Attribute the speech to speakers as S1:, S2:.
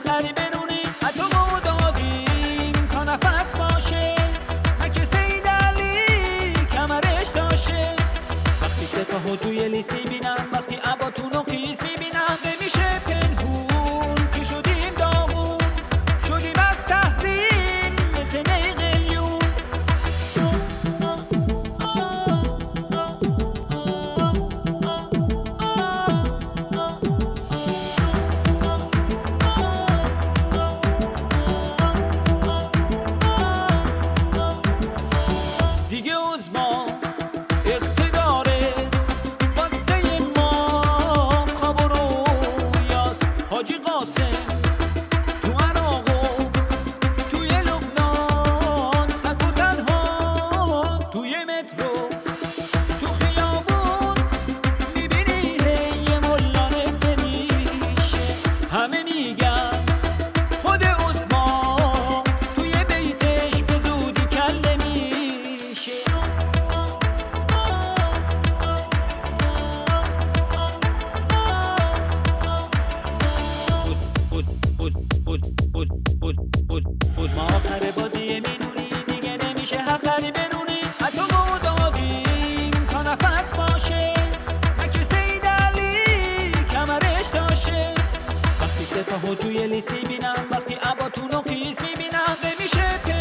S1: آخری برونی حتی مداویم تا نفس باشه مگه سید علی کمرش داشته وقتی سپاهو توی لیست میبینم وقتی عباتون رو خیز میبینم نمیشه پنهون که شدیم داغون شدیم از تحریم مثل نیقلیون دیگه عزما اقتداره واسه ما خواب و رویاست حاجی قاسم تو عراق و توی لبنان تک و تنهاست توی مترو تو خیابون میبینی یه ملا رفته میشه همه میگن خود عزما توی بیتش به زودی کله میشه عزما آخر بازی میدونی دیگه نمیشه حقری برونی حتی مداویم تا نفس باشه مگه سید علی کمرش داشته وقتی سپاهو توی لیست میبینم وقتی عباتون رو خیز میبینم نمیشه